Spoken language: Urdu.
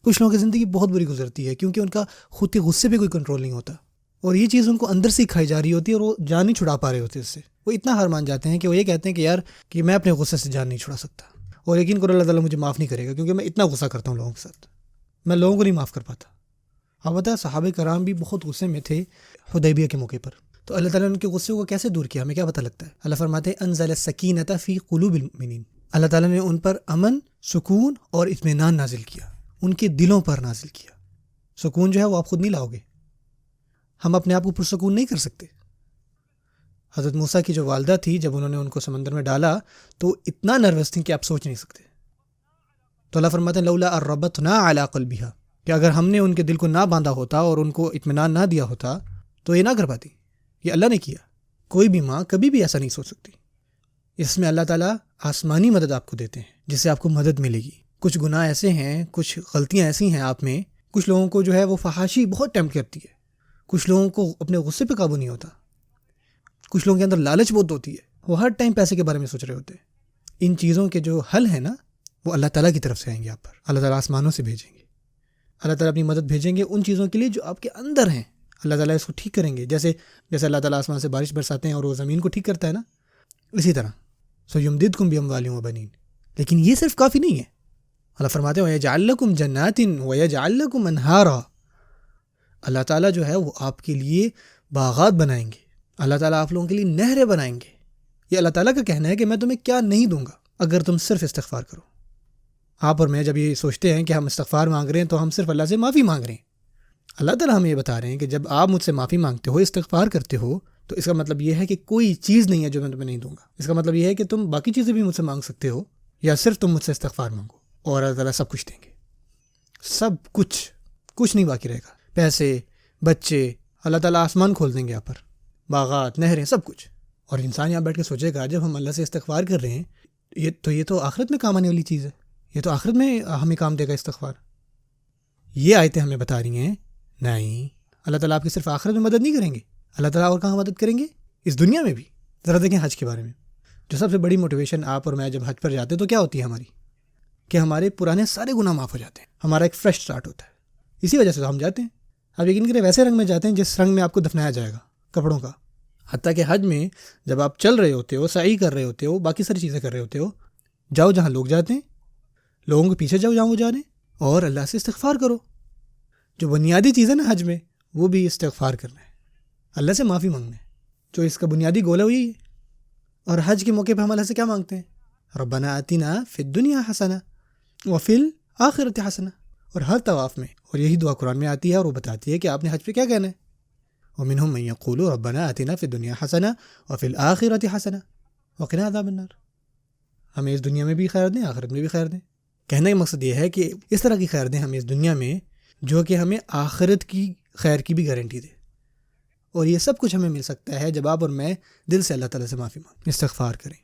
کچھ لوگوں کی زندگی بہت بری گزرتی ہے کیونکہ ان کا خود کے غصے پہ کوئی کنٹرول نہیں ہوتا، اور یہ چیز ان کو اندر سے ہی کھائی جا رہی ہوتی ہے، اور وہ جان نہیں چھڑا پا رہے ہوتے اس سے۔ وہ اتنا ہار مان جاتے ہیں کہ وہ یہ کہتے ہیں کہ یار کہ میں اپنے غصے سے جان نہیں چھڑا سکتا، اور یقین کرو اللہ تعالیٰ مجھے معاف نہیں کرے گا کیونکہ میں اتنا غصہ کرتا ہوں لوگوں کے ساتھ، میں لوگوں کو نہیں معاف کر پاتا۔ اب بتا صحابہ کرام بھی بہت غصے میں تھے حدیبیہ کے موقع پر، تو اللہ تعالیٰ نے ان کے غصے کو کیسے دور کیا ہمیں کیا پتہ لگتا ہے؟ اللہ فرماتے ہیں انزل السکینۃ فی قلوب المؤمنین، اللہ تعالیٰ نے ان پر امن، سکون اور اطمینان نازل کیا، ان کے دلوں پر نازل کیا۔ سکون جو ہے وہ آپ خود نہیں لاؤ گے، ہم اپنے آپ کو پرسکون نہیں کر سکتے۔ حضرت موسیٰ کی جو والدہ تھی، جب انہوں نے ان کو سمندر میں ڈالا تو اتنا نروس تھی کہ آپ سوچ نہیں سکتے۔ تو اللہ فرماتے ہیں لولا اربطنا علی قلبها، کہ اگر ہم نے ان کے دل کو نہ باندھا ہوتا اور ان کو اطمینان نہ دیا ہوتا تو یہ نہ کر پاتی۔ یہ اللہ نے کیا، کوئی بھی ماں کبھی بھی ایسا نہیں سوچ سکتی۔ اس میں اللہ تعالیٰ آسمانی مدد آپ کو دیتے ہیں جس سے آپ کو مدد ملے گی۔ کچھ گناہ ایسے ہیں، کچھ غلطیاں ایسی ہیں آپ میں، کچھ لوگوں کو جو ہے وہ فحاشی بہت ٹیمپٹ کرتی ہے، کچھ لوگوں کو اپنے غصے پہ قابو نہیں ہوتا، کچھ لوگوں کے اندر لالچ بہت ہوتی ہے، وہ ہر ٹائم پیسے کے بارے میں سوچ رہے ہوتے ہیں۔ ان چیزوں کے جو حل ہیں نا وہ اللہ تعالیٰ کی طرف سے آئیں گے آپ پر، اللہ تعالیٰ آسمانوں سے بھیجیں گے، اللہ تعالیٰ اپنی مدد بھیجیں گے ان چیزوں کے لیے جو آپ کے اندر ہیں، اللہ تعالیٰ اس کو ٹھیک کریں گے۔ جیسے اللہ تعالیٰ آسمان سے بارش برساتے ہیں اور وہ زمین کو ٹھیک کرتا ہے نا، اسی طرح سیمددکم باموال وبنین۔ لیکن یہ صرف کافی نہیں ہے، اللہ فرماتے ہیں وَيَجْعَلْ لَكُمْ جَنَّاتٍ وَيَجْعَلْ لَكُمْ أَنْهَارًا، اللہ تعالیٰ جو ہے وہ آپ کے لیے باغات بنائیں گے، اللہ تعالیٰ آپ لوگوں کے لیے نہریں بنائیں گے۔ یہ اللہ تعالیٰ کا کہنا ہے کہ میں تمہیں کیا نہیں دوں گا اگر تم صرف استغفار کرو۔ آپ اور میں جب یہ سوچتے ہیں کہ ہم استغفار مانگ رہے ہیں تو ہم صرف اللہ سے معافی مانگ رہے ہیں، اللہ تعالیٰ ہمیں یہ بتا رہے ہیں کہ جب آپ مجھ سے معافی مانگتے ہو، استغفار کرتے ہو، تو اس کا مطلب یہ ہے کہ کوئی چیز نہیں ہے جو میں تمہیں نہیں دوں گا۔ اس کا مطلب یہ ہے کہ تم باقی چیزیں بھی مجھ سے مانگ سکتے ہو، یا صرف تم مجھ سے استغفار مانگو اور اللہ تعالیٰ سب کچھ دیں گے، سب کچھ، کچھ نہیں باقی رہے گا۔ پیسے، بچے، اللہ تعالیٰ آسمان کھول دیں گے یہاں پر، باغات، نہریں، سب کچھ۔ اور انسان یہاں بیٹھ کے سوچے گا جب ہم اللہ سے استغفار کر رہے ہیں یہ تو آخرت میں کام آنے والی چیز ہے، یہ تو آخرت میں ہمیں کام دے گا استغفار۔ یہ آیتیں ہمیں بتا رہی ہیں نہیں، اللہ تعالیٰ آپ کی صرف آخرت میں مدد نہیں کریں گے، اللہ تعالیٰ اور کہاں مدد کریں گے؟ اس دنیا میں بھی۔ ذرا دیکھیں حج کے بارے میں، جو سب سے بڑی موٹیویشن آپ اور میں جب حج پر جاتے ہیں تو کیا ہوتی ہے ہماری، کہ ہمارے پرانے سارے گناہ معاف ہو جاتے ہیں، ہمارا ایک فریش سٹارٹ ہوتا ہے، اسی وجہ سے تو ہم جاتے ہیں۔ آپ یقین کریں ویسے رنگ میں جاتے ہیں جس رنگ میں آپ کو دفنایا جائے گا کپڑوں کا۔ حتیٰ کہ حج میں جب آپ چل رہے ہوتے ہو، سعی کر رہے ہوتے ہو، باقی ساری چیزیں کر رہے ہوتے ہو، جاؤ جہاں لوگ جاتے ہیں، لوگوں کے پیچھے جاؤ جہاں وہ جا رہے ہیں، اور اللہ سے استغفار کرو۔ جو بنیادی چیز ہے نا حج میں، وہ بھی استغفار کرنا ہے، اللہ سے معافی مانگنا ہے، جو اس کا بنیادی گول ہے وہی ہے۔ اور حج کے موقع پہ ہم اللہ سے کیا مانگتے ہیں؟ ربنا آتنا فی الدنیا حسنہ وفی الآخرۃ حسنہ، اور ہر طواف میں، اور یہی دعا قرآن میں آتی ہے اور وہ بتاتی ہے کہ آپ نے حج پہ کیا کہنا ہے۔ ومنہم من یقول ربنا آتنا فی الدنیا حسنہ وفی الآخرۃ حسنہ وقنا عذاب النار، ہمیں اس دنیا میں بھی خیر دیں، آخرت میں بھی خیر دیں۔ کہنے کا مقصد یہ ہے کہ اس طرح کی خیر دیں ہمیں اس دنیا میں جو کہ ہمیں آخرت کی خیر کی بھی گارنٹی دے، اور یہ سب کچھ ہمیں مل سکتا ہے جب آپ اور میں دل سے اللہ تعالیٰ سے معافی مانگیں، استغفار کریں۔